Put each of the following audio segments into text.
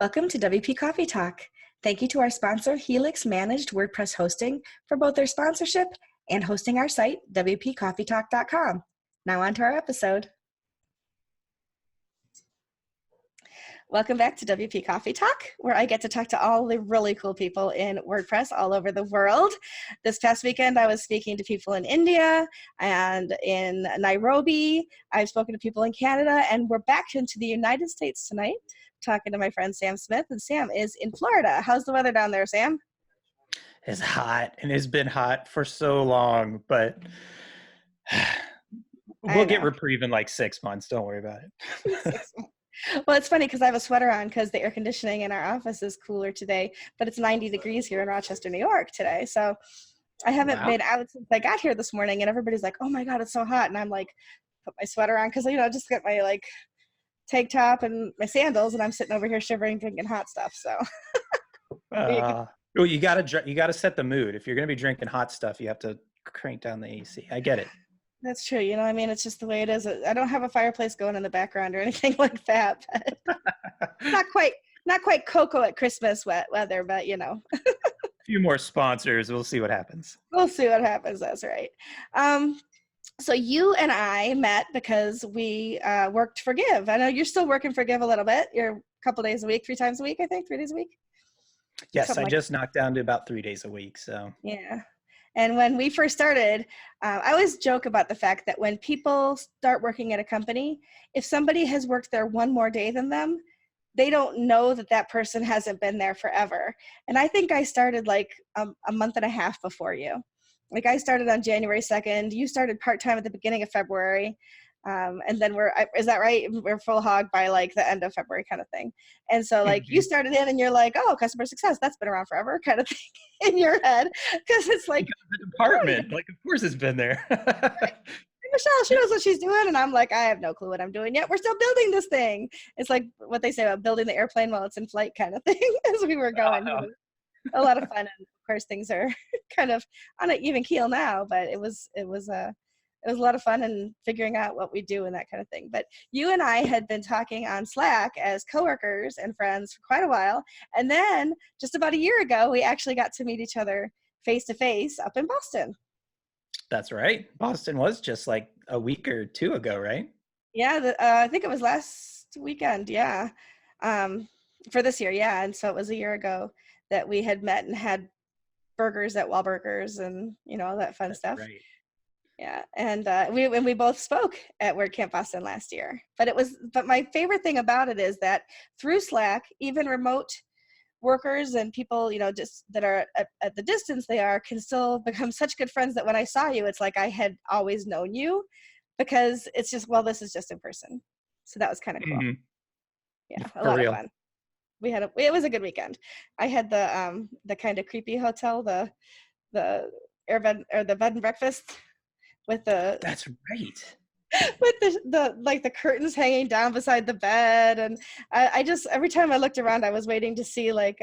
Welcome to WP Coffee Talk. Thank you to our sponsor, Helix Managed WordPress Hosting, for both their sponsorship and hosting our site, WPCoffeeTalk.com. Now on to our episode. Welcome back to WP Coffee Talk, where I get to talk to all the really cool people in WordPress all over the world. This past weekend, I was speaking to people in India and in Nairobi. I've spoken to people in Canada, and we're back into the United States tonight, talking to my friend Sam Smith, and Sam is in Florida. How's the weather down there, Sam? It's hot, and it's been hot for so long, but we'll get reprieve in like 6 months. Don't worry about it. 6 months. Well, it's funny because I have a sweater on because the air conditioning in our office is cooler today, but it's 90 degrees here in Rochester, New York today. So I haven't been out since I got here this morning, and everybody's like, oh my God, it's so hot. And I'm like, put my sweater on because, just got my like tank top and my sandals, and I'm sitting over here shivering, drinking hot stuff. So well, you gotta set the mood. If you're gonna be drinking hot stuff, you have to crank down the AC. I get it. That's true. It's just the way it is. I don't have a fireplace going in the background or anything like that. But not quite cocoa at Christmas weather, but A few more sponsors. We'll see what happens. We'll see what happens. That's right. So you and I met because we worked for Give. I know you're still working for Give a little bit. You're a couple days a week, 3 times a week, I think, 3 days a week. Yes, I just knocked down to about 3 days a week. So yeah. And when we first started, I always joke about the fact that when people start working at a company, if somebody has worked there one more day than them, they don't know that that person hasn't been there forever. And I think I started like a month and a half before you. Like I started on January 2nd. You started part-time at the beginning of February. And then is that right? We're full hog by like the end of February kind of thing. And so like you started in and you're like, oh, customer success, that's been around forever kind of thing in your head. Cause it's like the department, like of course it's been there. Right. Michelle, she knows what she's doing. And I'm like, I have no clue what I'm doing yet. We're still building this thing. It's like what they say about building the airplane while it's in flight kind of thing as we were going. A lot of fun. And of course things are kind of on an even keel now, but it was a lot of fun and figuring out what we do and that kind of thing. But you and I had been talking on Slack as coworkers and friends for quite a while. And then just about a year ago, we actually got to meet each other face to face up in Boston. That's right. Boston was just like a week or 2 ago, right? Yeah, I think it was last weekend. Yeah. For this year. Yeah. And so it was a year ago that we had met and had burgers at Wahlburgers and, all that fun stuff. Right. Yeah, and we both spoke at WordCamp Boston last year. But my favorite thing about it is that through Slack, even remote workers and people, just that are at the distance they are, can still become such good friends that when I saw you, it's like I had always known you, because it's just, well, this is just in person. So that was kind of cool. Mm-hmm. Yeah, a lot of fun. It was a good weekend. I had the kind of creepy hotel, the airbed or the bed and breakfast. That's right. With the curtains hanging down beside the bed, and I just every time I looked around, I was waiting to see like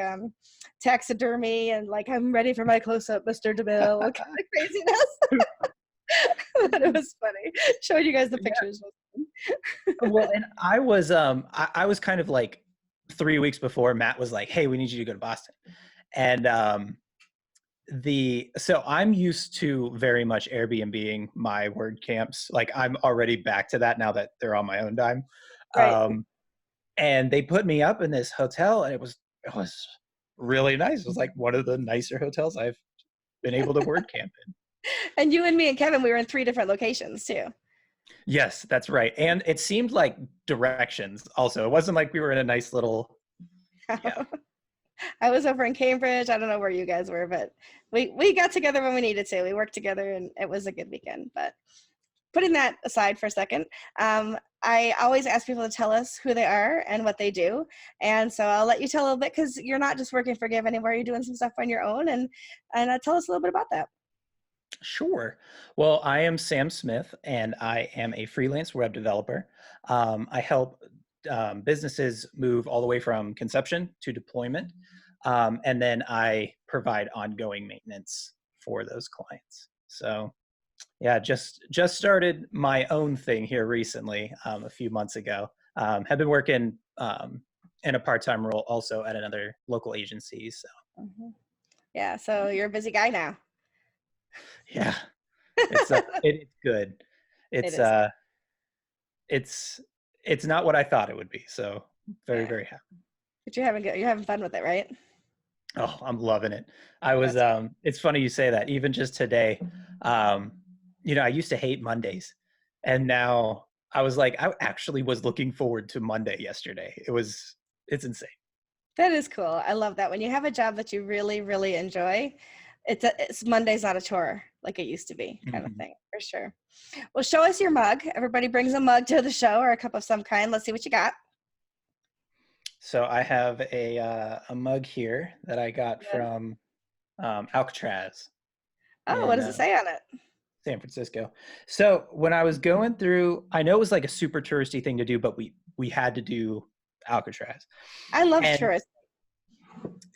taxidermy and like I'm ready for my close up, Mr. DeMille kind of craziness. But it was funny showing you guys the pictures. Yeah. Well, and I was kind of like 3 weeks before Matt was like, "Hey, we need you to go to Boston," and so I'm used to very much Airbnb-ing my WordCamps. Like I'm already back to that now that they're on my own dime. Right. And they put me up in this hotel, and it was really nice. It was like one of the nicer hotels I've been able to WordCamp in. And you and me and Kevin, we were in 3 different locations too. Yes, that's right. And it seemed like directions also. It wasn't like we were in a nice little yeah. I was over in Cambridge. I don't know where you guys were, but we got together when we needed to. We worked together, and it was a good weekend. But putting that aside for a second, I always ask people to tell us who they are and what they do. And so I'll let you tell a little bit, because you're not just working for Give anymore. You're doing some stuff on your own, and tell us a little bit about that. Sure. Well, I am Sam Smith, and I am a freelance web developer. I help businesses move all the way from conception to deployment. And then I provide ongoing maintenance for those clients. So yeah, just started my own thing here recently, a few months ago. Have been working in a part-time role also at another local agency. So Mhm. Yeah, so you're a busy guy now. yeah, it's it's good. It It's is. uh it's it's not what I thought it would be. So very, Yeah. very happy. But you're having fun with it, right? Oh, I'm loving it. I was That's it's funny you say that. Even just today, um, I used to hate Mondays. And now I was like, I actually was looking forward to Monday yesterday. It's insane. that is cool. I love that. When you have a job that you really, really enjoy, it's Monday's not a chore like it used to be, kind of Mhm. thing, for sure. Well, show us your mug. Everybody brings a mug to the show or a cup of some kind. Let's see what you got. So I have a mug here that I got Good. from Alcatraz Oh, what in does it say on it? San Francisco. So when I was going through, I know it was like a super touristy thing to do, but we had to do Alcatraz. I love And tourists.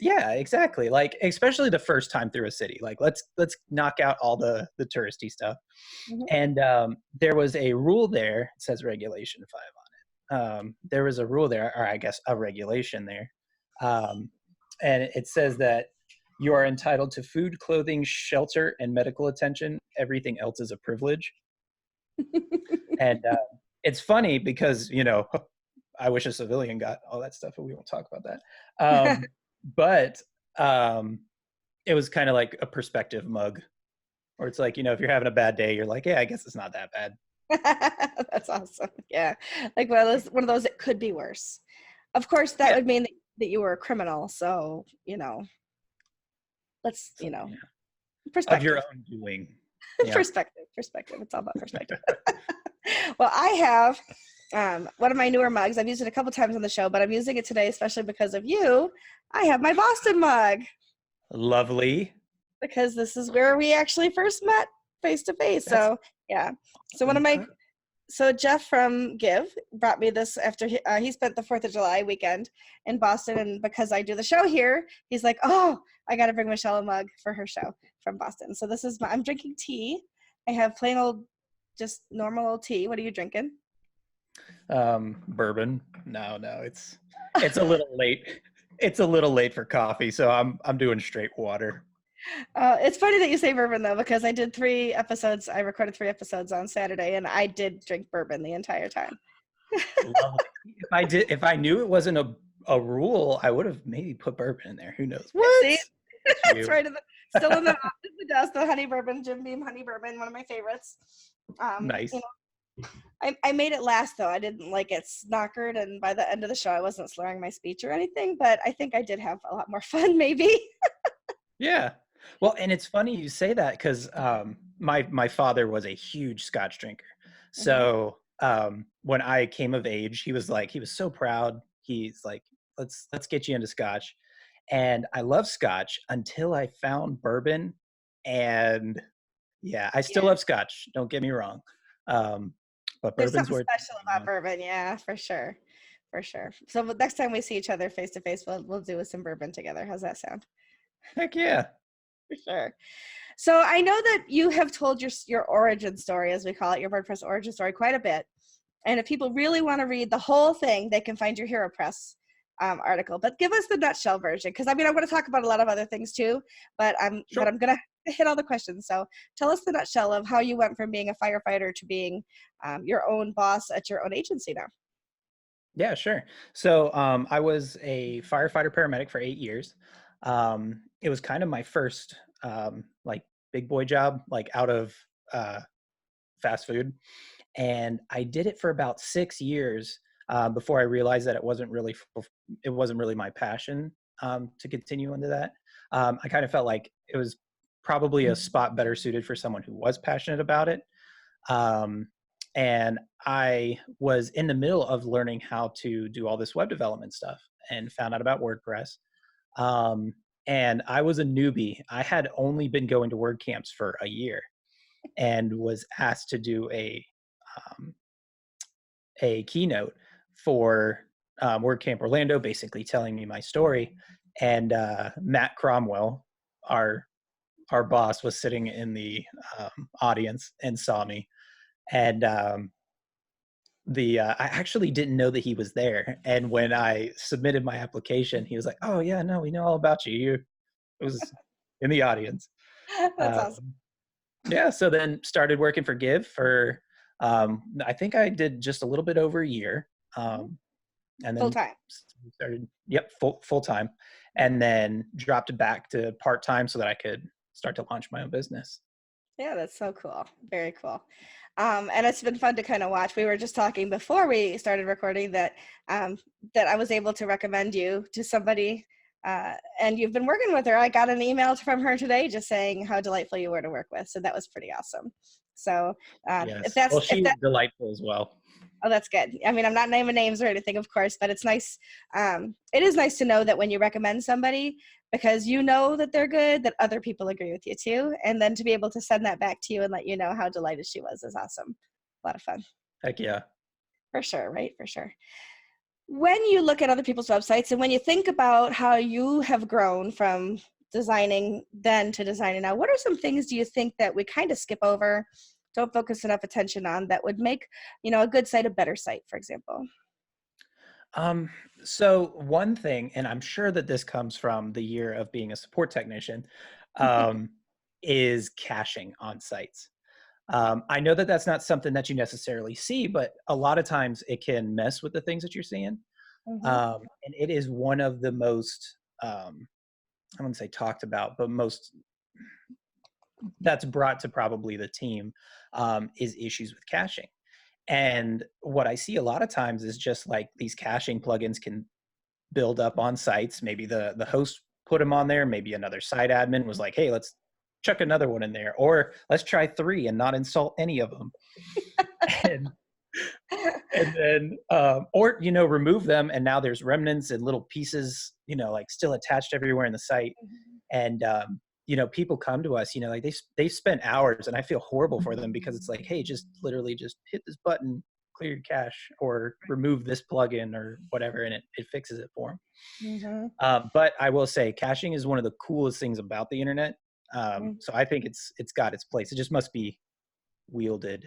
yeah, exactly. Like especially the first time through a city. Like let's knock out all the touristy stuff. Mhm. And there was a rule there. It says regulation 5 on it. There was a rule there, or I guess a regulation there, um, and it says that you are entitled to food, clothing, shelter, and medical attention. Everything else is a privilege. And it's funny because I wish a civilian got all that stuff, but we won't talk about that. But um, it was kind of like a perspective mug, where it's like if you're having a bad day, you're like, yeah, I guess it's not that bad. That's awesome. Yeah. Like one of those that could be worse. Of course, that Yeah. would mean that you were a criminal. So, let's, So, yeah. Of your perspective. own doing. Yeah. Perspective. It's all about perspective. Well, I have one of my newer mugs. I've used it a couple times on the show, but I'm using it today, especially because of you. I have my Boston mug Lovely. because this is where we actually first met face to face. That's So, yeah. So, incredible. Jeff from Give brought me this after he spent the 4th of July weekend in Boston. And because I do the show here, he's like, oh, I got to bring Michelle a mug for her show from Boston. So I'm drinking tea. I have plain old, just normal old tea. What are you drinking? Bourbon. No, it's a little late. It's a little late for coffee, so I'm doing straight water. It's funny that you say bourbon though, because I did 3 episodes. I recorded 3 episodes on Saturday, and I did drink bourbon the entire time. Lovely. If I knew it wasn't a rule, I would have maybe put bourbon in there. Who knows? See, What? That's it's you. right still in the dust. The honey bourbon, Jim Beam honey bourbon, one of my favorites. Nice. I made it last though. I didn't like it snockered, and by the end of the show, I wasn't slurring my speech or anything. But I think I did have a lot more fun, maybe. Yeah. Well, and it's funny you say that because my father was a huge Scotch drinker. Hmm. So when I came of age, he was so proud. He's like, let's get you into Scotch, and I love Scotch until I found bourbon, and yeah, I still Yeah, love Scotch. Don't get me wrong, um, but there's bourbon's something where it's special at, about bourbon. Yeah, for sure, for sure. So the next time we see each other face to face, we'll do some bourbon together. How's that sound? Heck yeah. For sure. So I know that you have told your origin story, as we call it, your WordPress origin story, quite a bit. And if people really want to read the whole thing, they can find your Hero Press article. But give us the nutshell version, because I'm going to talk about a lot of other things too, but I'm Sure. going to hit all the questions. So tell us the nutshell of how you went from being a firefighter to being your own boss at your own agency now. Yeah, sure. So I was a firefighter paramedic for 8 years. It was kind of my first like big boy job, like out of uh, fast food, and I did it for about 6 years before I realized that it wasn't really my passion to continue into that. I kind of felt like it was probably a spot better suited for someone who was passionate about it. Um, and I was in the middle of learning how to do all this web development stuff and found out about WordPress. Um, and I was a newbie. I had only been going to WordCamps for a year and was asked to do um, a keynote for WordCamp Orlando, basically telling me my story. And Matt Cromwell, our our boss, was sitting in the audience and saw me, and I actually didn't know that he was there. And when I submitted my application, he was like, "Oh yeah, no, we know all about you. You it was in the audience." That's awesome. Um, yeah. So then started working for Give for, I think I did just a little bit over a year. Mhm. And Full then time. started, yep, full time, and then dropped it back to part time so that I could start to launch my own business. Yeah, that's so cool. Very cool. And it's been fun to kind of watch. We were just talking before we started recording that that I was able to recommend you to somebody, and you've been working with her. I got an email from her today just saying how delightful you were to work with. So that was pretty awesome. So Yes. Well, if she that was delightful as well. oh, that's good. I mean, I'm not naming names or anything, of course, but it's nice. It is nice to know that when you recommend somebody, because you know that they're good, that other people agree with you too. And then to be able to send that back to you and let you know how delighted she was is awesome. A lot of fun. Heck yeah. For sure, right? For sure. When you look at other people's websites and when you think about how you have grown from designing then to designing now, what are some things do you think that we kind of skip over, don't focus enough attention on that would make, a good site a better site, for example? Um, so one thing, and I'm sure that this comes from the year of being a support technician, um, is caching on sites. I know that that's not something that you necessarily see, but a lot of times it can mess with the things that you're seeing. Mhm. And it is one of the most, I wouldn't say talked about, but most that's brought to probably the team, is issues with caching. And what I see a lot of times is just like these caching plugins can build up on sites. Maybe the host put them on there. Maybe another site admin was like, "Hey, let's chuck another one in there," or let's try three and not insult any of them. And and then or remove them, and now there's remnants and little pieces, like still attached everywhere in the site. And people come to us, like they spent hours, and I feel horrible for them because it's like, hey, just literally just hit this button, clear your cache, or remove this plugin or whatever, and it fixes it for them. Mhm. But I will say caching is one of the coolest things about the internet. Mhm. So I think it's got its place. It just must be wielded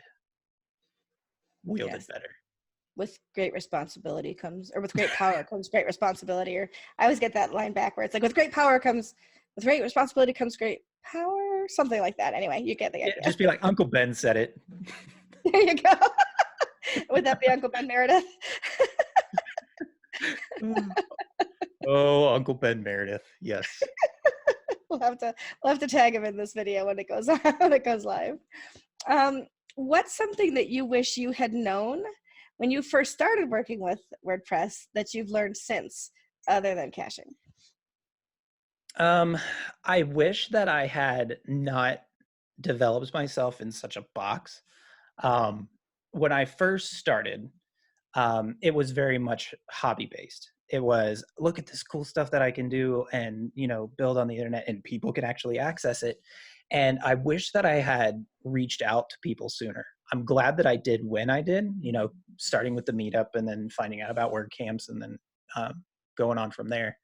Yes. better. With great responsibility comes, or with great power comes great responsibility. Or I always get that line backwards. Like with great responsibility comes great power, something like that. Anyway, you get the Yeah, idea. just be like Uncle Ben said it. There you go. Would that be Uncle Ben Meredith? Oh, Uncle Ben Meredith. Yes. we'll have to we'll have to tag him in this video when it goes when it goes live. Um, what's something that you wish you had known when you first started working with WordPress that you've learned since, other than caching? Um, I wish that I had not developed myself in such a box. Um, when I first started, it was very much hobby based. It was, look at this cool stuff that I can do and, build on the internet, and people can actually access it. And I wish that I had reached out to people sooner. I'm glad that I did when I did, starting with the meetup and then finding out about WordCamps and then going on from there.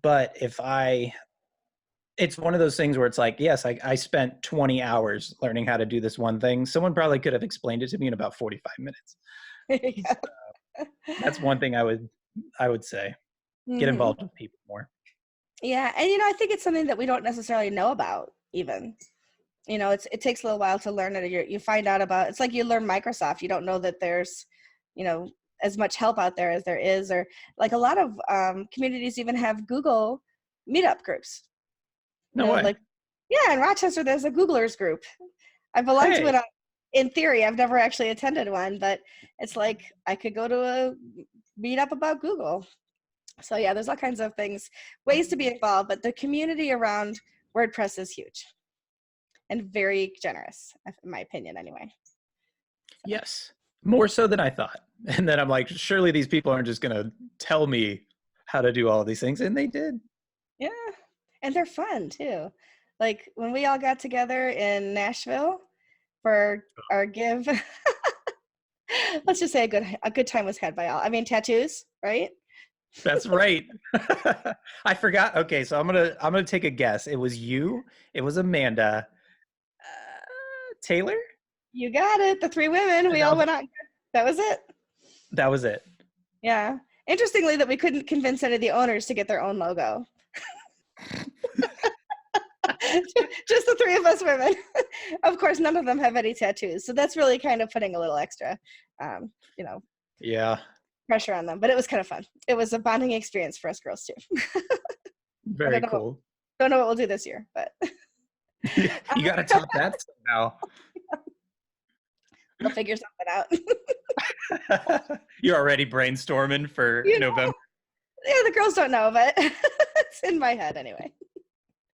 But it's one of those things where it's like, yes, I spent 20 hours learning how to do this one thing. Someone probably could have explained it to me in about 45 minutes. So that's one thing I would say. Get hmm involved with people more. Yeah, and I think it's something that we don't necessarily know about even. It takes a little while to learn it. You find out about it's like you learn Microsoft. You don't know that there's, you know, as much help out there as there is, or like a lot of communities even have Google meetup groups. No way. Like yeah, in Rochester there's a Googlers group. I belong to Hey, it in theory. I've never actually attended one, but it's like I could go to a meetup about Google. So yeah, there's all kinds of things, ways to be involved, but the community around WordPress is huge and very generous, in my opinion, anyway. So yes, more so than I thought. And then I'm like, surely these people aren't just going to tell me how to do all of these things. And they did. yeah, and they're fun too. Like when we all got together in Nashville for our give, let's just say a good time was had by all. I mean, tattoos, right? That's right. I forgot. Okay, so I'm gonna take a guess. It was you. It was Amanda. Taylor. You got it. The three women, And we that all was went out. That was it. That was it. Yeah. Interestingly, that we couldn't convince any of the owners to get their own logo. Just the three of us women. Of course, none of them have any tattoos, so that's really kind of putting a little extra, you know, Yeah. pressure on them. But it was kind of fun. It was a bonding experience for us girls too. I Very cool. don't know what we'll do this year, but You got to top that somehow. we'll figure something out. You're already brainstorming for November. Yeah, the girls don't know, but it's in my head anyway.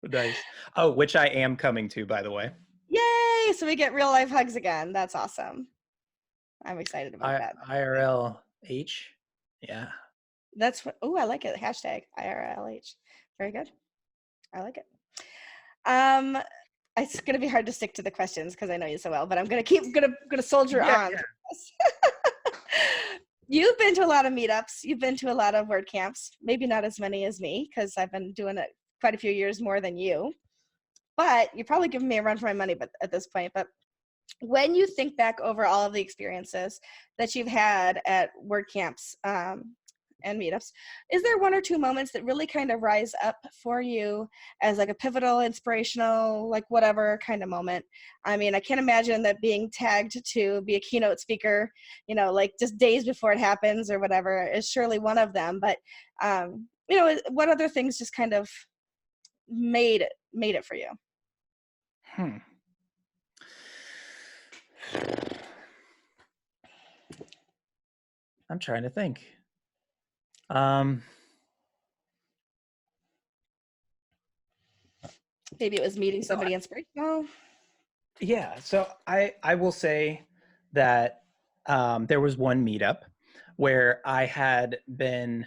Nice. Oh, which I am coming to, by the way. Yay! So we get real life hugs again. That's awesome. I'm excited about that. IRLH. Yeah. That's what. Oh, I like it. Hashtag IRLH. Very good. I like it. It's gonna be hard to stick to the questions because I know you so well, but I'm gonna soldier on. Yeah. You've been to a lot of meetups. You've been to a lot of word camps. Maybe not as many as me because I've been doing it quite a few years more than you. But you're probably giving me a run for my money, but at this point. But when you think back over all of the experiences that you've had at word camps and meetups, is there one or two moments that really kind of rise up for you as like a pivotal, inspirational, like whatever kind of moment? I mean, I can't imagine that being tagged to be a keynote speaker, like just days before it happens or whatever is surely one of them. But, what other things just kind of made it for you? I'm trying to think. Maybe it was meeting somebody inspirational. Yeah, so I will say that there was one meetup where I'd been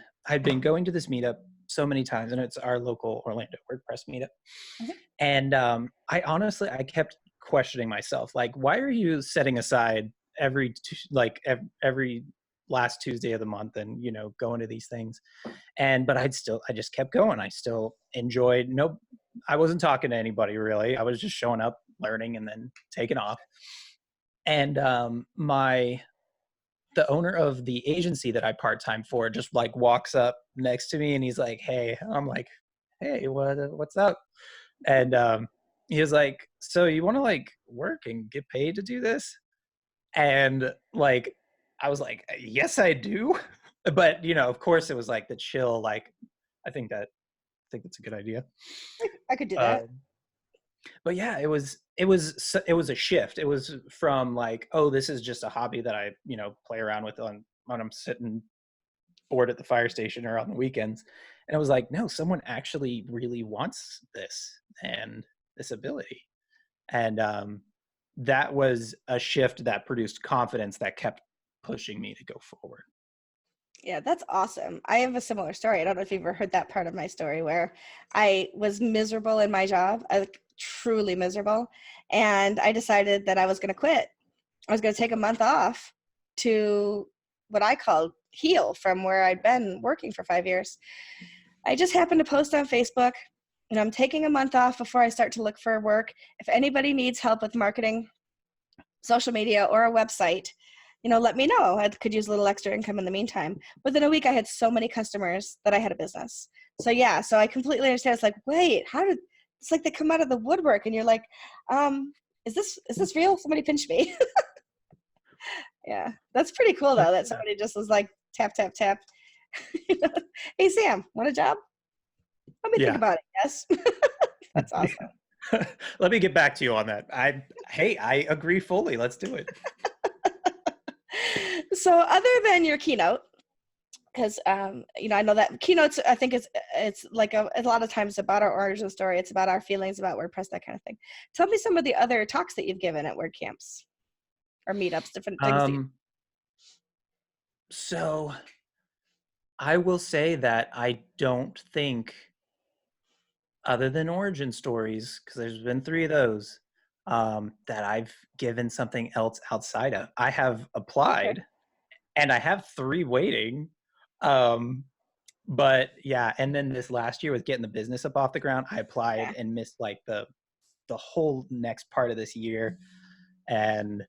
going to this meetup so many times, and it's our local Orlando WordPress meetup. Mm-hmm. And I kept questioning myself, like, why are you setting aside every last Tuesday of the month and going to these things? But I just kept going. I still enjoyed. I wasn't talking to anybody really. I was just showing up, learning, and then taking off. And the owner of the agency that I part-time for just like walks up next to me and he's like, "Hey." I'm like, "Hey, what's up?" And he was like, "So you want to like work and get paid to do this?" And like, I was like, "Yes, I do." But of course it was like the chill, like, I think that's a good idea. I could do that. But yeah, it was a shift. It was from like, oh, this is just a hobby that I play around with when I'm sitting bored at the fire station or on the weekends. And it was like, no, someone actually really wants this and this ability. And that was a shift that produced confidence that kept pushing me to go forward. Yeah, that's awesome. I have a similar story. I don't know if you've ever heard that part of my story where I was miserable in my job, truly miserable. And I decided that I was going to quit. I was going to take a month off to what I called heal from where I'd been working for 5 years. I just happened to post on Facebook, and I'm taking a month off before I start to look for work. If anybody needs help with marketing, social media, or a website, let me know. I could use a little extra income in the meantime. Within a week, I had so many customers that I had a business. So yeah, so I completely understand. It's like, wait, it's like they come out of the woodwork and you're like, is this real? Somebody pinch me. Yeah, that's pretty cool though, that somebody just was like, tap, tap, tap. Hey, Sam, want a job? Let me think about it. Yes. That's awesome. Let me get back to you on that. I agree fully. Let's do it. So other than your keynote, because I know that keynotes, I think it's like a lot of times about our origin story. It's about our feelings about WordPress, that kind of thing. Tell me some of the other talks that you've given at WordCamps or meetups, different things. So I will say that I don't think, other than origin stories, because there's been 3 of those, that I've given something else outside of. I have applied, and I have 3 waiting. But yeah, and then this last year with getting the business up off the ground, I applied and missed like the whole next part of this year. And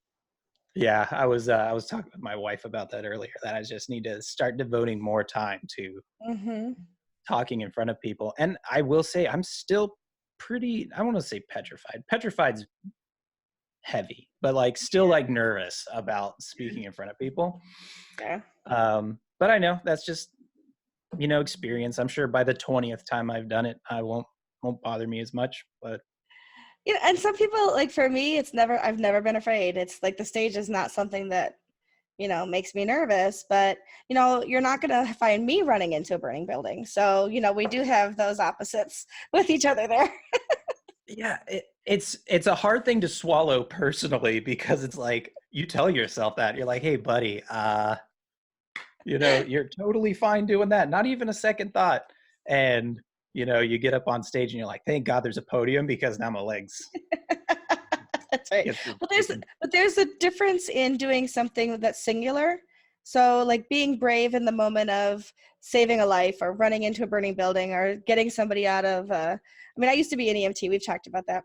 Yeah, I was talking with my wife about that earlier, that I just need to start devoting more time to Hmm. talking in front of people. And I will say I'm still pretty, I want to say petrified. Petrified's heavy, but like still like nervous about speaking in front of people. Yeah. But I know that's just, experience. I'm sure by the 20th time I've done it, I won't bother me as much. But And some people, like for me, I've never been afraid. It's like the stage is not something that, makes me nervous, but, you're not going to find me running into a burning building. So, we do have those opposites with each other there. yeah, it's a hard thing to swallow personally, because it's like you tell yourself that you're like, hey buddy, you're totally fine doing that, not even a second thought. And you get up on stage and you're like, thank God there's a podium, because now my legs That's right. get to Well, shaking. there's a difference in doing something that's singular. So like being brave in the moment of saving a life or running into a burning building or getting somebody out of I mean, I used to be an EMT. We've talked about that.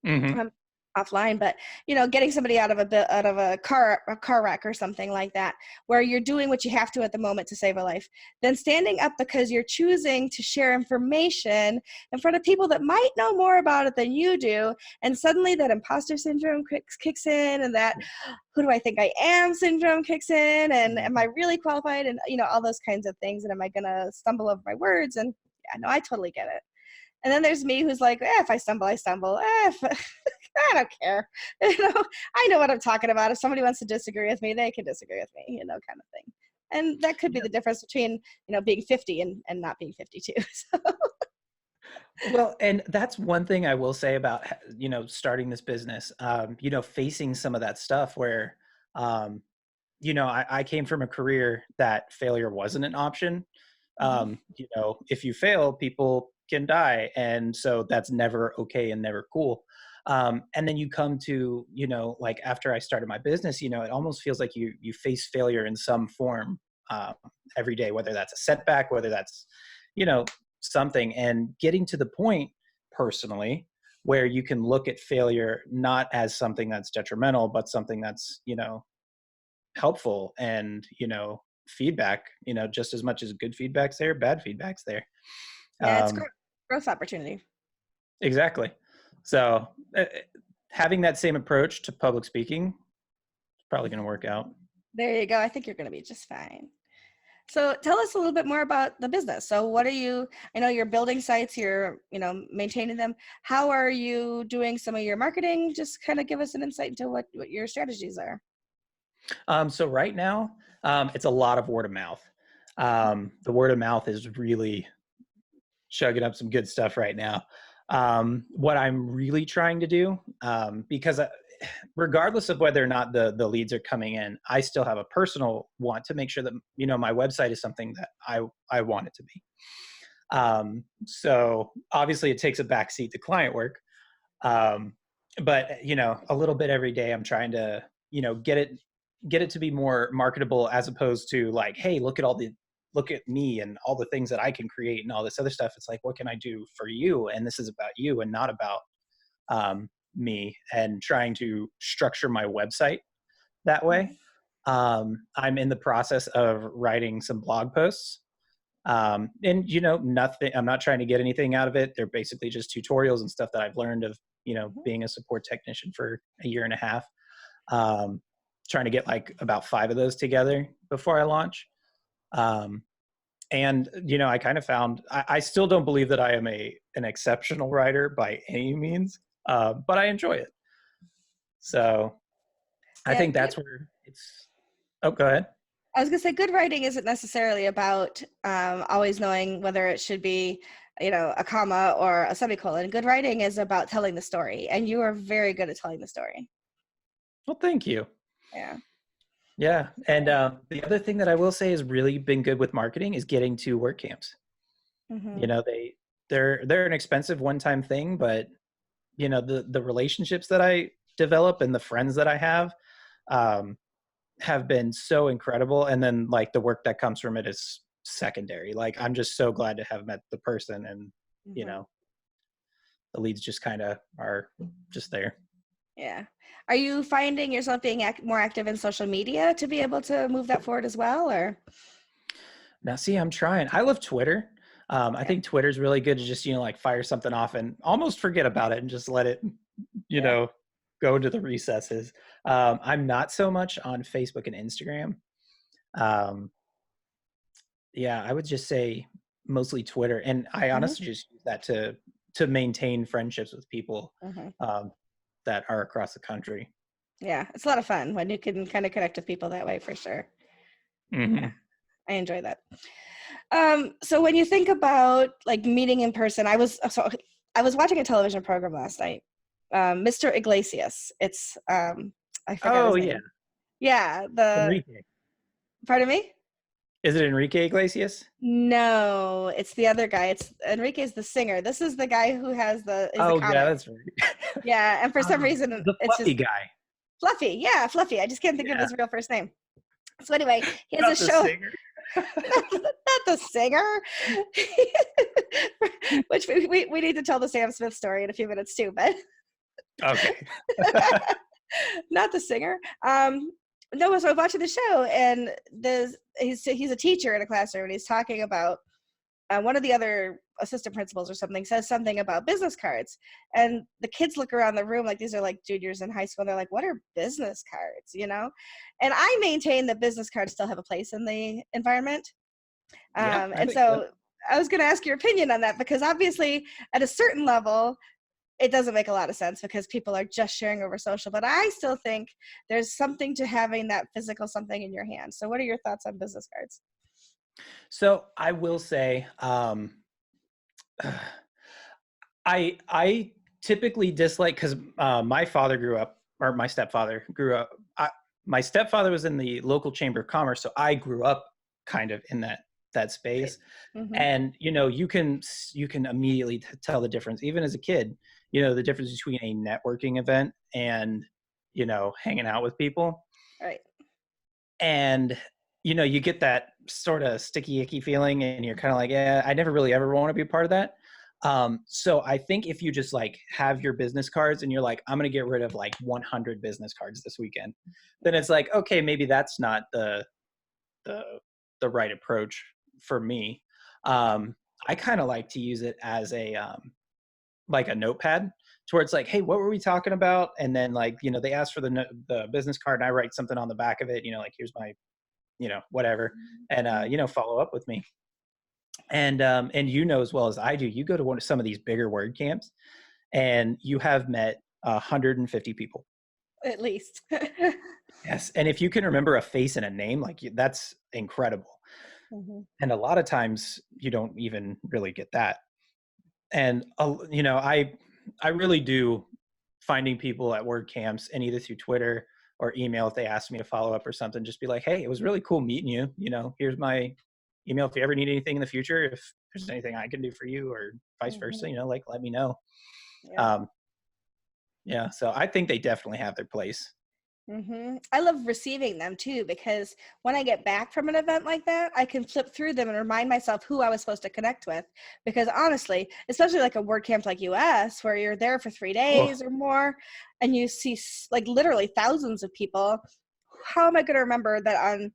Hmm. um, offline, but getting somebody out of a car wreck or something like that, where you're doing what you have to at the moment to save a life, then standing up because you're choosing to share information in front of people that might know more about it than you do, and suddenly that imposter syndrome kicks in, and that who do I think I am syndrome kicks in, and am I really qualified, and all those kinds of things, and am I gonna stumble over my words, and yeah, no, I totally get it. And then there's me who's like, if I stumble, I stumble. I don't care. I know what I'm talking about. If somebody wants to disagree with me, they can disagree with me, kind of thing. And that could be the difference between, being 50 and not being 52. So, Well, and that's one thing I will say about, starting this business, facing some of that stuff where, um, I came from a career that failure wasn't an option. mhm. If you fail, people can die. And so that's never okay and never cool. And then you come to, like after I started my business, it almost feels like you face failure in some form, um, every day, whether that's a setback, whether that's, you know, something. And getting to the point personally where you can look at failure not as something that's detrimental, but something that's, helpful, and feedback, just as much as good feedback's there, bad feedback's there. Yeah, it's um growth opportunity. exactly. So having that same approach to public speaking is probably going to work out. There you go. I think you're going to be just fine. So tell us a little bit more about the business. So what are you, I know you're building sites, you're, maintaining them. How are you doing some of your marketing? Just kind of give us an insight into what your strategies are. So right now, it's a lot of word of mouth. The word of mouth is really chugging up some good stuff right now. What I'm really trying to do, because regardless of whether or not the leads are coming in, I still have a personal want to make sure that my website is something that I want it to be. So obviously, it takes a backseat to client work, um, but a little bit every day. I'm trying to get it to be more marketable, as opposed to like, hey, look at me and all the things that I can create and all this other stuff. It's like, what can I do for you? And this is about you and not about me. And trying to structure my website that way. Mhm. I'm in the process of writing some blog posts. And nothing, I'm not trying to get anything out of it. They're basically just tutorials and stuff that I've learned of, Mhm. being a support technician for a year and a half. Um, Trying to get like about 5 of those together before I launch. Um, and I kind of found, I still don't believe that I am an exceptional writer by any means, but I enjoy it. So I Yeah, think that's where it's. Oh, go ahead. I was gonna say good writing isn't necessarily about always knowing whether it should be, a comma or a semicolon. Good writing is about telling the story, and you are very good at telling the story. Well, thank you. Yeah. Yeah, and So, the other thing that I will say has really been good with marketing is getting to work camps. mhm. You know, they're an expensive one-time thing, but the relationships that I develop and the friends that I um, have been so incredible. And then like the work that comes from it is secondary. Like I'm just so glad to have met the person, and you Mhm. know the leads just kind of are just there. Yeah. Are you finding yourself being more active in social media to be able to move that forward as well, or? Now, see, I'm trying. I love Twitter. I Yeah. think Twitter's really good to just, like fire something off and almost forget about it and just let it, you Yeah. know, go into the recesses. I'm not so much on Facebook and Instagram. Um, yeah, I would just say mostly Twitter. And I Hmm. honestly just use that to maintain friendships with people Hmm. um, that are across the country. Yeah. It's a lot of fun when you can kind of connect with people that way, for sure. Yeah. Hmm. I enjoy that. So when you think about like meeting in person, I was watching a television program last night. Mr. Iglesias. It's I forgot Oh, his yeah. name. Yeah, the Enrique. pardon me? Is it Enrique Iglesias? No, it's the other guy. It's Enrique's the singer. This is the guy who is the Oh, yeah, comic. that's right. Yeah, and for some reason The it's fluffy just guy. Fluffy. Yeah, Fluffy. I just can't think of Yeah, his real first name. So anyway, he has a not the show. singer. Not the singer. Which we need to tell the Sam Smith story in a few minutes too, but Okay. not the singer. No, so I was watching the show, and he's a teacher in a classroom, and he's talking about one of the other assistant principals or something says something about business cards, and the kids look around the room like these are like juniors in high school, and they're like, what are business cards, and I maintain that business cards still have a place in the environment. Yeah, I And think so. so I was going to ask your opinion on that, because obviously at a certain level it doesn't make a lot of sense because people are just sharing over social, but I still think there's something to having that physical something in your hand. So what are your thoughts on business cards? So I will say, I typically dislike because my father grew up, or my stepfather grew up. My stepfather was in the local chamber of commerce, so I grew up kind of in that Right. space. Mm-hmm. And you can immediately tell the difference, even as a kid. The difference between a networking event and hanging out with people. Right. And you get that sort of sticky icky feeling, and you're kind of like, yeah, I never really ever want to be a part of that. So I think if you just like have your business cards and you're like, I'm going to get rid of like 100 business cards this weekend, then Yeah. it's like, okay, maybe that's not the the right approach for me. um I kind of like to use it as a like a notepad, to where it's like, hey, what were we talking about? And then like, they ask for the business card, and I write something on the back of it, like, here's my whatever, and Mhm. follow up with me. And as well as I do, you go to some of these bigger word camps, and you have met 150 people. At least. Yes, and if you can remember a face and a name, like, that's incredible. Mhm. And a lot of times you don't even really get that. And I really do, finding people at word camps, and either through Twitter or email, if they ask me to follow up or something, just be like, hey, it was really cool meeting you. Here's my email if you ever need anything in the future, if there's anything I can do for you, or vice versa, Mhm. like, let me know. Yeah. um yeah, so I think they definitely have their place. I love receiving them too, because when I get back from an event like that, I can flip through them and remind myself who I was supposed to connect with. Because honestly, especially like a word camp like US, where you're there for 3 days Oh, or more, and you see like literally thousands of people, how am I going to remember that on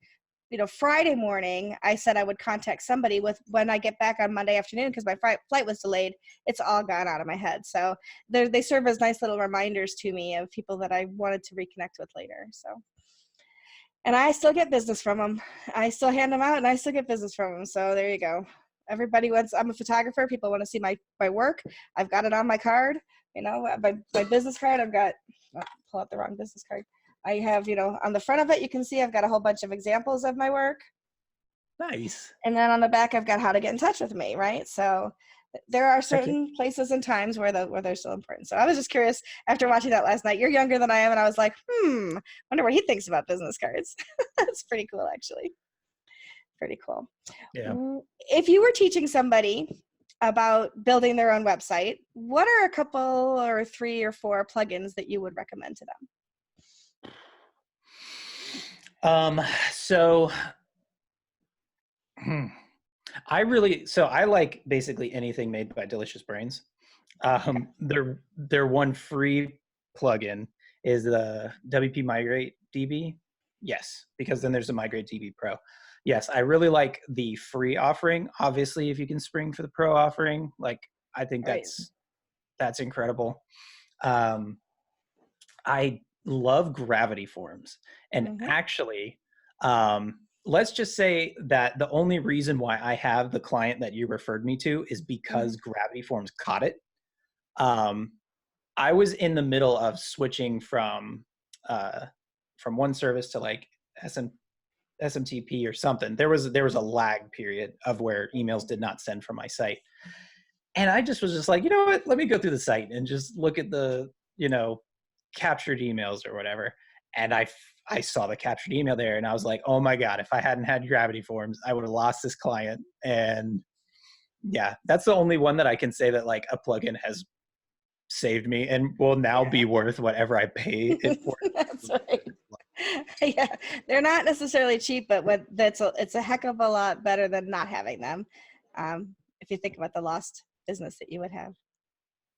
Friday morning, I said I would contact somebody with when I get back on Monday afternoon because my flight was delayed. It's all gone out of my head. So they serve as nice little reminders to me of people that I wanted to reconnect with later. So, and I still get business from them. I still hand them out and I still get business from them. So there you go. Everybody wants, I'm a photographer. People want to see my work. I've got it on my card, my business card. I've got, pull out the wrong business card. I have, on the front of it, you can see I've got a whole bunch of examples of my work. nice. And then on the back, I've got how to get in touch with me, right? So there are Heck yeah. certain places and times where they're still important. So I was just curious after watching that last night. You're younger than I am, and I was like, wonder what he thinks about business cards. That's pretty cool, actually. Pretty cool. Yeah. If you were teaching somebody about building their own website, what are a couple or 3 or 4 plugins that you would recommend to them? So hmm, I like basically anything made by Delicious Brains. Okay. Their one free plugin is the WP Migrate DB. Yes, because then there's a Migrate DB Pro. Yes, I really like the free offering. Obviously, if you can spring for the pro offering, like I think Right. that's incredible. Um, I love gravity forms. And Mm-hmm. actually, let's just say that the only reason why I have the client that you referred me to is Mm-hmm. because gravity forms caught it. Um, I was in the middle of switching uh, from one service to like SM, SMTP or something. There was a lag period of where emails did not send from my site, and I just was just like, you know what? Let me go through the site and just look at the captured emails or whatever. And I saw the captured email there, and I was like, oh my god, if I hadn't had gravity forms, I would have lost this client. And yeah, that's the only one that I can say that like a plugin has saved me and will now Yeah. be worth whatever I pay it for. That's right. Yeah, they're not necessarily cheap, but it's a heck of a lot better than not having them. If you think about the lost business that you would have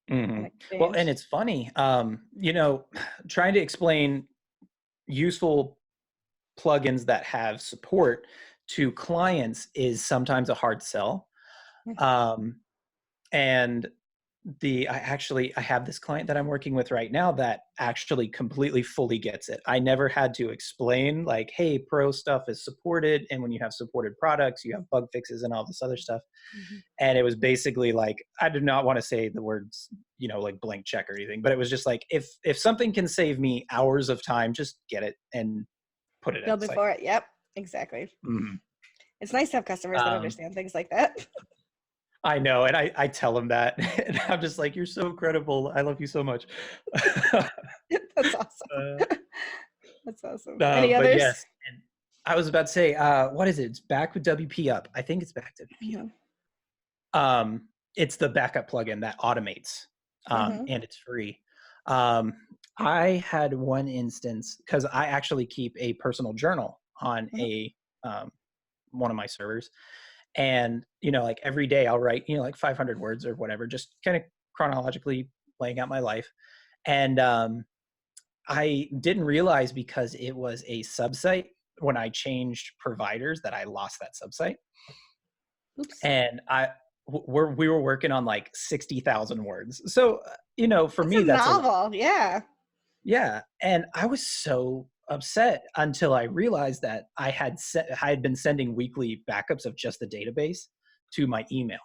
Hmm. and Well, and experience. it's funny, trying to explain useful plugins that have support to clients is sometimes a hard sell. Um, and I have this client that I'm working with right now that actually completely fully gets it. I never had to explain like, hey, pro stuff is supported, and when you have supported products you have bug fixes and all this other stuff. Mhm. And it was basically like, I do not want to say the words, like blank check or anything, but it was just like, if something can save me hours of time, just get it and put it at Bill the site. before it. Yep, exactly. Mhm. It's nice to have customers that um, understand things like that. I know, and I tell him that, and I'm just like, you're so incredible, I love you so much. That's awesome. uh, That's awesome. Any but others? yes, and I was about to say, what is it? It's back with WP Up. I think it's back WP Mm-hmm. Up. It's the backup plugin that automates, Mm-hmm. and it's free. Um, I had one instance because I actually keep a personal journal on Mm-hmm. a one of my servers, and like every day I'll write like 500 words or whatever, just kind of chronologically laying out my life. And I didn't realize, because it was a subsite, when I changed providers, that I lost that subsite. Oops. And we were working on like 60,000 words. So, for That's me, a that's a lot. novel. Yeah. Yeah. And I was so upset until I realized that I had been sending weekly backups of just the database to my email.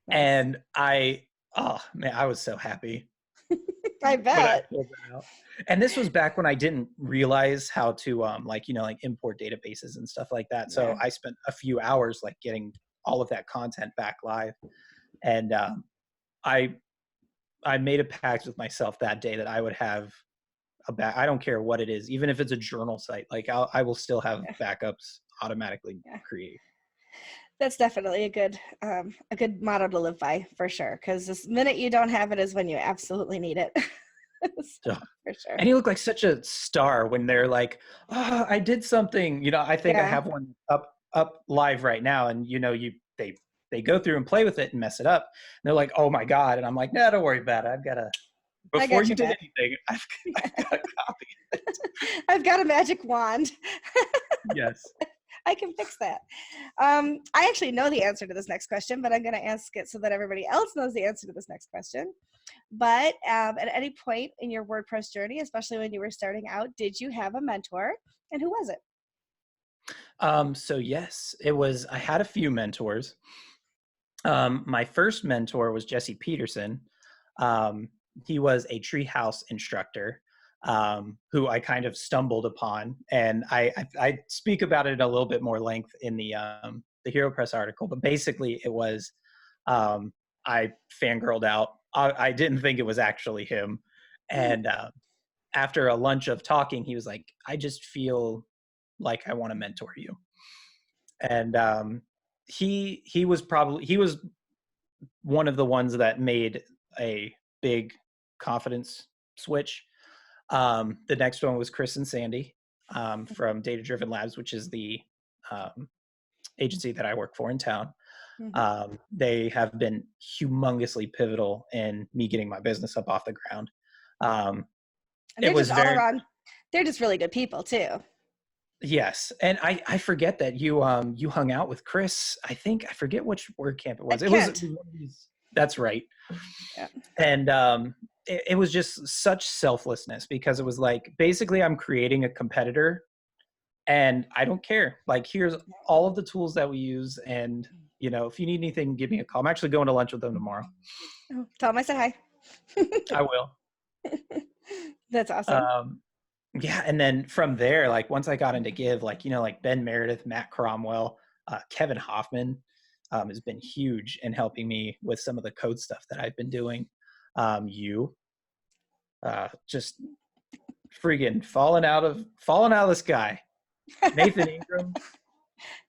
Nice. And oh man, I was so happy I when I bet. pulled that out. And this was back when I didn't realize how to like import databases and stuff like that. So Yeah. I spent a few hours like getting all of that content back live. And I I made a pact with myself that day that I would have I don't care what it is, even if it's a journal site, like I will still have Yeah. backups automatically Yeah. create. That's definitely a good motto to live by for sure. Because this minute you don't have it is when you absolutely need it. So, So, for sure. and you look like such a star when they're like, "Oh, I did something." I think I Yeah. have one up live right now, and they go through and play with it and mess it up. And they're like, "Oh my god!" And I'm like, "No, don't worry about it. I've got a I before got you your did back. anything, I've got a copy." I've got a magic wand. Yes. I can fix that. I actually know the answer to this next question, but I'm going to ask it so that everybody else knows the answer to this next question. But at any point in your WordPress journey, especially when you were starting out, did you have a mentor, and who was it? So yes, it was. I had a few mentors. My first mentor was Jesse Peterson. Um, he was a treehouse instructor, who I kind of stumbled upon, and I speak about it a little bit more length in the Hero Press article. But basically, it was um, I fangirled out. I didn't think it was actually him, and after a lunch of talking, he was like, "I just feel like I want to mentor you." And he was one of the ones that made a big confidence switch. The next one was Chris and Sandy, from Data Driven Labs, which is the um, agency that I work for in town. Mm-hmm. They have been humongously pivotal in me getting my business up off the ground. Um, And It they're was just all very, around. They're just really good people too. yes. And I forget that you hung out with Chris. I forget which word camp it was. At It was Kent. one of these, that's right. Yeah. And it was just such selflessness, because it was like, basically I'm creating a competitor and I don't care. Like, here's all of the tools that we use, and if you need anything, give me a call. I'm actually going to lunch with them tomorrow. Oh, tell them I said hi. I will. That's awesome. Yeah, and then from there, like, once I got into Give, like, like Ben Meredith, Matt Cromwell, Kevin Hoffman has been huge in helping me with some of the code stuff that I've been doing. Just freaking falling out of the sky. Nathan Ingram.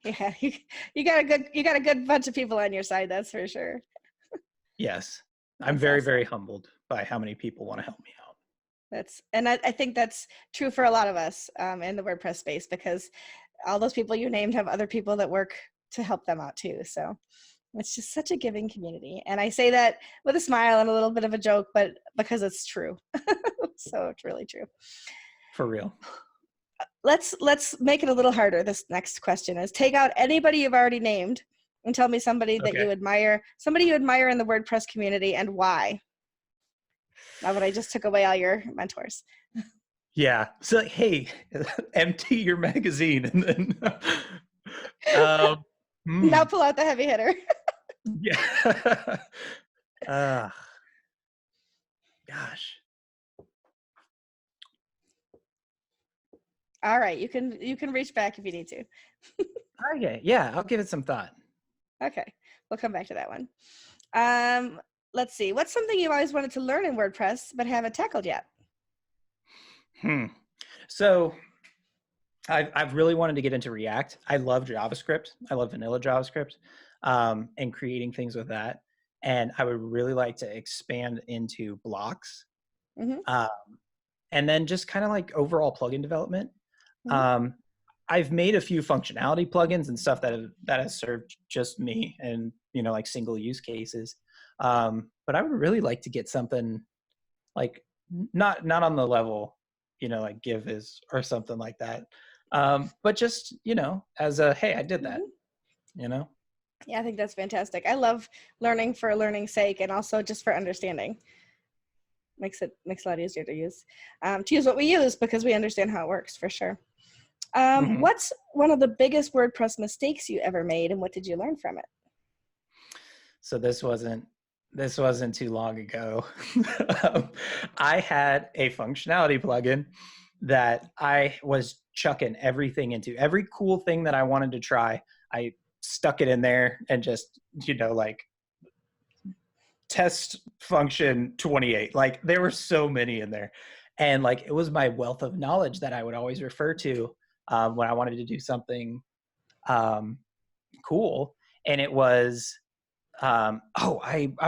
Yeah, you got a good bunch of people on your side, that's for sure. Yes, I'm That's very, awesome. very humbled by how many people want to help me out. I think that's true for a lot of us in the WordPress space, because all those people you named have other people that work to help them out too. So it's just such a giving community. And I say that with a smile and a little bit of a joke, but because it's true. So it's really true. For real. Let's make it a little harder. This next question is, take out anybody you've already named and tell me somebody that you admire in the WordPress community, and why. Now that I just took away all your mentors. Yeah. So, hey, empty your magazine and then Now pull out the heavy hitter. yeah. Gosh. All right, you can reach back if you need to. Okay. Yeah, I'll give it some thought. Okay, we'll come back to that one. Let's see. What's something you've always wanted to learn in WordPress but haven't tackled yet? So I've really wanted to get into React. I love JavaScript. I love vanilla JavaScript, and creating things with that. And I would really like to expand into blocks, and then just kind of like overall plugin development. I've made a few functionality plugins and stuff that has served just me and like single use cases. But I would really like to get something like not on the level like Give is or something like that. But just as a, hey, I did that. Yeah, I think that's fantastic. I love learning for learning's sake, and also just for understanding. Makes it a lot easier to use what we use, because we understand how it works, for sure. What's one of the biggest WordPress mistakes you ever made, and what did you learn from it? So this wasn't too long ago. I had a functionality plugin that I was chucking everything into. Every cool thing that I wanted to try, I stuck it in there and just, like, test function 28. Like, there were so many in there. And like, it was my wealth of knowledge that I would always refer to when I wanted to do something cool. And it was, I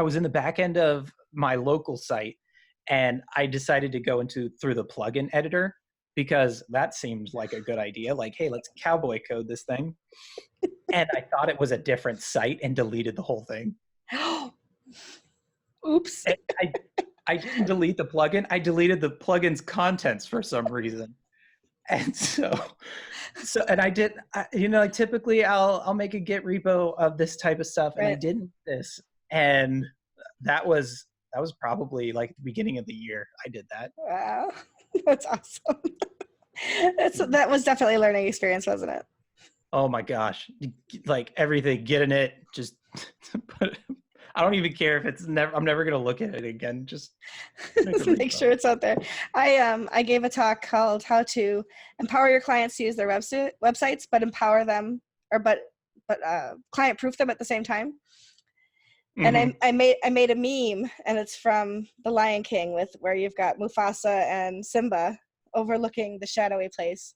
was in the back end of my local site, and I decided to go through the plugin editor, because that seemed like a good idea. Like, hey, let's cowboy code this thing. And I thought it was a different site and deleted the whole thing. Oops. I didn't delete the plugin. I deleted the plugin's contents for some reason. And and I did, like, typically I'll make a Git repo of this type of stuff, and I didn't this. And that was probably like the beginning of the year I did that. Wow. That's awesome. That was definitely a learning experience, wasn't it? Oh my gosh. Like, everything, getting it, just I don't even care if I'm never going to look at it again. Just make sure it's out there. I gave a talk called How to Empower Your Clients to Use Their Websites, but empower them, but client proof them at the same time. And I made a meme, and it's from The Lion King, where you've got Mufasa and Simba overlooking the shadowy place.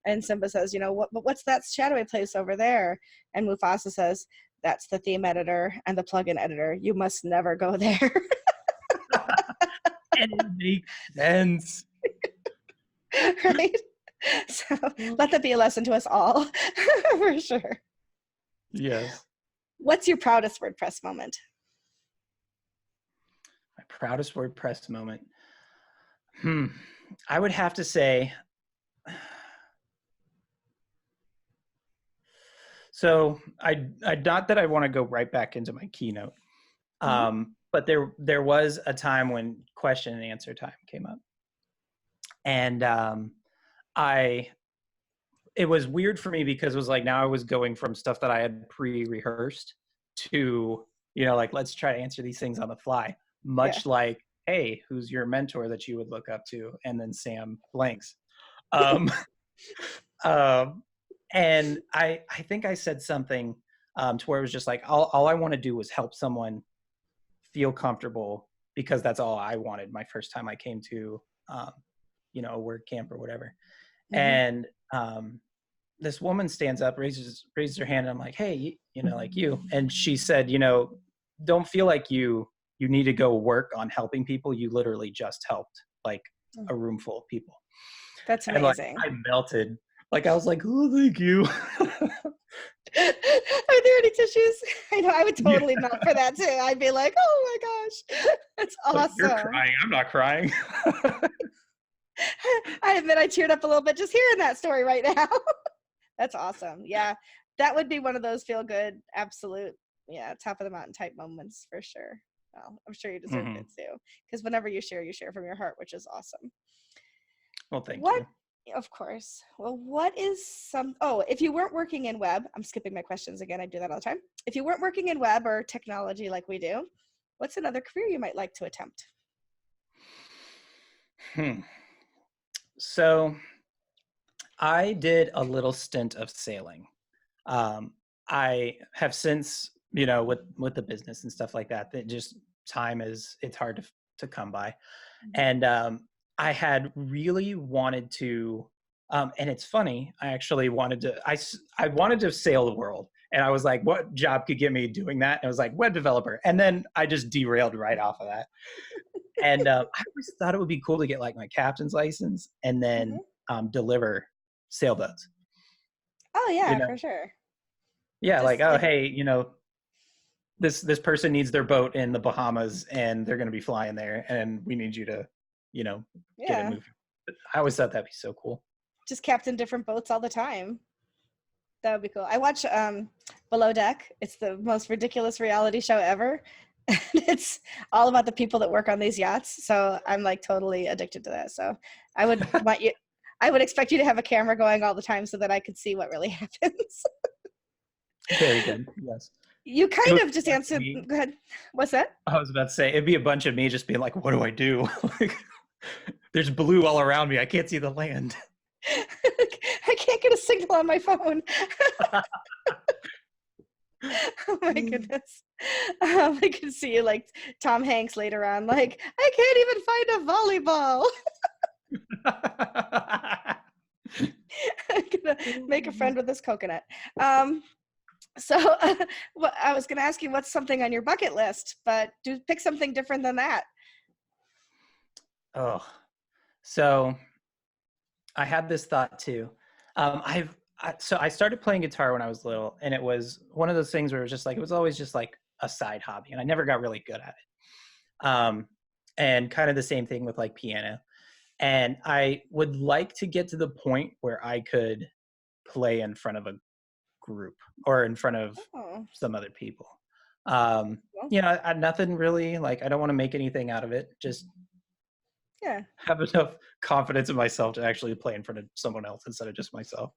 And Simba says, what's that shadowy place over there? And Mufasa says, that's the theme editor and the plugin editor. You must never go there. And it makes sense. Right? So let that be a lesson to us all, for sure. Yes. What's your proudest WordPress moment? My proudest WordPress moment. Hmm. I would have to say, so I not that I want to go right back into my keynote, Hmm. but there was a time when question and answer time came up, and I it was weird for me because it was like now I was going from stuff that I had pre-rehearsed to, like let's try to answer these things on the fly, Yeah. much like, hey, who's your mentor that you would look up to, and then Sam blanks. Um, um, and I think I said something to where it was just like all I want to do was help someone feel comfortable, because that's all I wanted my first time I came to um, a word camp or whatever. Hmm. And this woman stands up, raises her hand, and I'm like, hey, like you. And she said, don't feel like you need to go work on helping people. You literally just helped like a room full of people. That's And like amazing. I melted. Like I was like, oh, thank you. Are there any tissues? I know I would Yeah. totally melt for that too. I'd be like, oh my gosh, that's Like, you're awesome. crying. I'm not crying. I admit I teared up a little bit just hearing that story right now. That's awesome. Yeah, that would be one of those feel good, absolute, yeah, top of the mountain type moments for sure. Well, I'm sure you deserved Hmm. it too, because whenever you share from your heart, which is awesome. Well, thank What, you. of course. Well, what is oh, if you weren't working in web, I'm skipping my questions again. I do that all the time. If you weren't working in web or technology like we do, what's another career you might like to attempt? Hmm. So I did a little stint of sailing. Um, I have since, with the business and stuff like that, that just time it's hard to come by. Mhm. And I had really wanted to, and it's funny, I actually wanted to, I wanted to sail the world. And I was like, what job could get me doing that? And I was like, web developer. And then I just derailed right off of that. And I always thought it would be cool to get like my captain's license and then Mhm. deliver sailboats. Oh You yeah, know, for sure. yeah, like, Just oh like, hey, this person needs their boat in the Bahamas and they're going to be flying there, and we need you to, you know, get it yeah, moving. I always thought that'd be so cool. just captain different boats all the time. That would be cool. I watch Below Deck. It's the most ridiculous reality show ever. And it's all about the people that work on these yachts. So I'm like totally addicted to that. So I would want you, I would expect you to have a camera going all the time so that I could see what really happens. Very good. Yes. You It kind would of be just a bunch of answered. me. Go ahead. What's that? I was about to say it'd be a bunch of me just being like, "What do I do?" Like, there's blue all around me. I can't see the land. I can't get a signal on my phone. Oh my goodness. I can see you like Tom Hanks later on, like, I can't even find a volleyball. I'm gonna make a friend with this coconut. Um, so I was gonna ask you what's something on your bucket list, but do pick something different than that. Oh, so I had this thought too. So I started playing guitar when I was little, and it was one of those things where it was just like it was always just like a side hobby, and I never got really good at it. And kind of the same thing with like piano. And I would like to get to the point where I could play in front of a group or in front of Oh, some other people. well, Nothing really like I don't want to make anything out of it. Just yeah, have enough confidence in myself to actually play in front of someone else instead of just myself.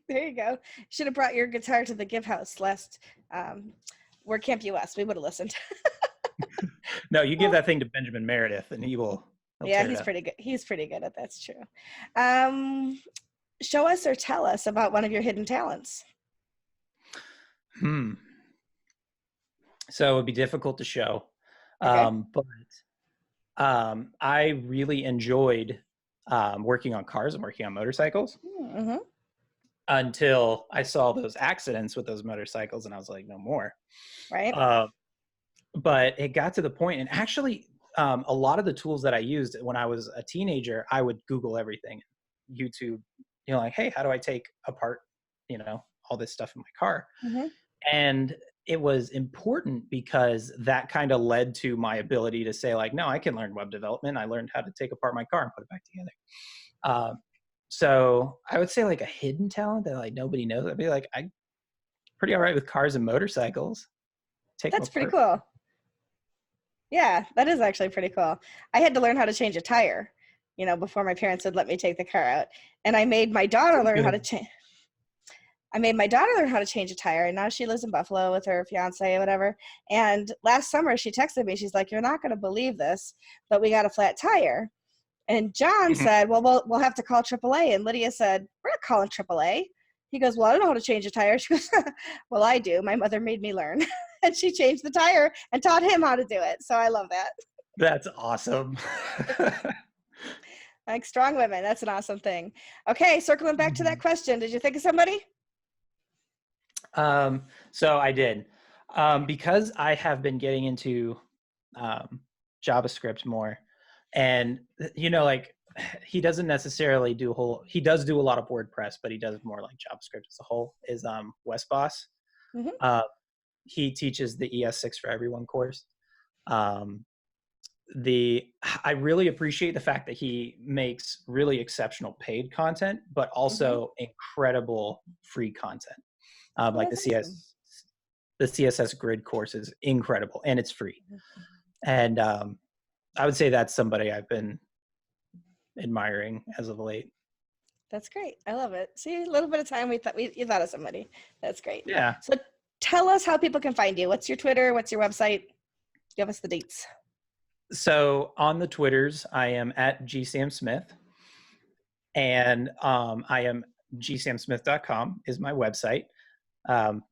there you go. Should have brought your guitar to the Give House last um, Word Camp US. We would have listened. No, you give that thing to Benjamin Meredith, and he'll Yeah, tear it he's up. pretty good. He's pretty good at that's true. Um, Show us or tell us about one of your hidden talents. Hmm. So it would be difficult to show, Okay. but I really enjoyed working on cars and working on motorcycles Mm-hmm. until I saw those accidents with those motorcycles, and I was like, no more. Right. Uh, but it got to the point, and actually, a lot of the tools that I used when I was a teenager, I would Google everything, YouTube, like, hey, how do I take apart, all this stuff in my car? Mm-hmm. And it was important because that kind of led to my ability to say like, no, I can learn web development. I learned how to take apart my car and put it back together. So I would say like a hidden talent that like nobody knows. I'd be like, I'm pretty all right with cars and motorcycles. Take them That's pretty apart. cool. Yeah, that is actually pretty cool. I had to learn how to change a tire, before my parents would let me take the car out. And I made my daughter learn how to change. I made my daughter learn how to change a tire, and now she lives in Buffalo with her fiance or whatever. And last summer, she texted me. She's like, "You're not going to believe this, but we got a flat tire." And John Mhm. said, "Well, we'll have to call AAA." And Lydia said, "We're not calling AAA." He goes, "Well, I don't know how to change a tire." She goes, "Well, I do. My mother made me learn." And she changed the tire and taught him how to do it. So I love that. That's awesome. Like strong women. That's an awesome thing. Okay, circling back to that Mhm. question. Did you think of somebody? So I did, because I have been getting into um, JavaScript more, and like he doesn't necessarily do he does do a lot of WordPress, but he does more like JavaScript as a whole. Is Wes Boss? Hmm. Uh, he teaches the ES6 for Everyone course. Um, I really appreciate the fact that he makes really exceptional paid content, but Hmm. also incredible free content. Well, Like that's awesome. the CSS grid course is incredible and it's free. And I would say that's somebody I've been admiring as of late. That's great. I love it. See, a little bit of time you thought of somebody. That's great. Yeah. So tell us how people can find you. What's your Twitter? What's your website? Give us the dates. So on the Twitters, I am at gsamsmith, and I am gsamsmith.com is my website.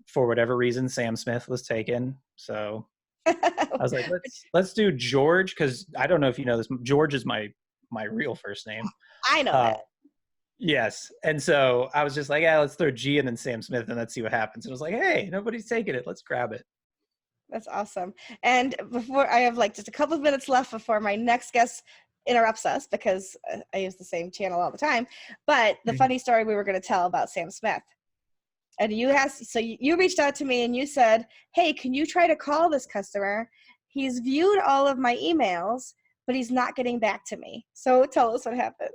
For whatever reason, Sam Smith was taken, so I was like, let's do George, because I don't know if you know this. George is my real first name. I know Uh, that. yes, and so I was just like, yeah, let's throw G and then Sam Smith, and let's see what happens. And I was like, hey, nobody's taking it. Let's grab it. That's awesome. And before I have like just a couple of minutes left before my next guest interrupts us because I use the same channel all the time. But the Mhm. funny story we were going to tell about Sam Smith. And you reached out to me and you said, "Hey, can you try to call this customer? He's viewed all of my emails, but he's not getting back to me." So tell us what happened.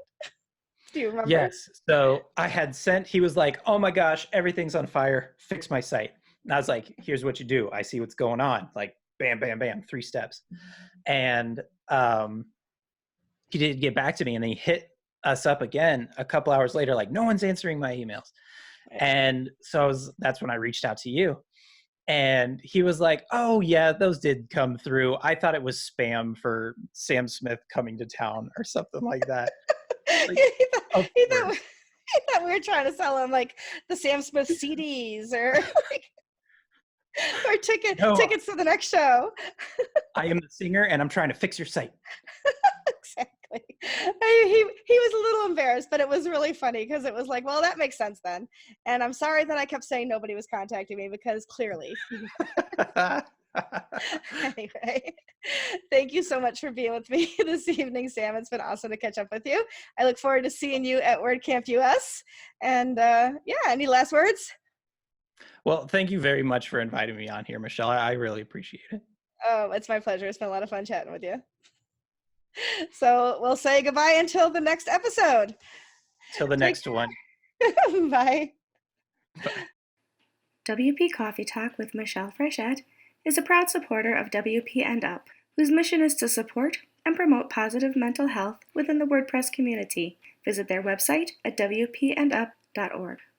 Do you remember? Yes. So I had sent. He was like, oh my gosh, everything's on fire. Fix my site. And I was like, here's what you do. I see what's going on. Like, bam, bam, bam, 3 steps. And he didn't get back to me, and he hit us up again a couple hours later, like, no one's answering my emails. And so that's when I reached out to you. And he was like, oh yeah, those did come through. I thought it was spam for Sam Smith coming to town or something like that. Like, he, thought, of he, thought, course. he thought we were trying to sell him like the Sam Smith CDs or or No, tickets to the next show. I am the singer and I'm trying to fix your site. Exactly. He was a little embarrassed, but it was really funny because it was like, well, that makes sense then. And I'm sorry that I kept saying nobody was contacting me because clearly. Anyway, thank you so much for being with me this evening, Sam. It's been awesome to catch up with you. I look forward to seeing you at WordCamp US. And yeah, any last words? Well, thank you very much for inviting me on here, Michelle. I really appreciate it. Oh, it's my pleasure. It's been a lot of fun chatting with you. So we'll say goodbye until the next episode. Till the Take next one. care. Bye. Bye. WP Coffee Talk with Michelle Frechette is a proud supporter of WP and Up, whose mission is to support and promote positive mental health within the WordPress community. Visit their website at wpandup.org.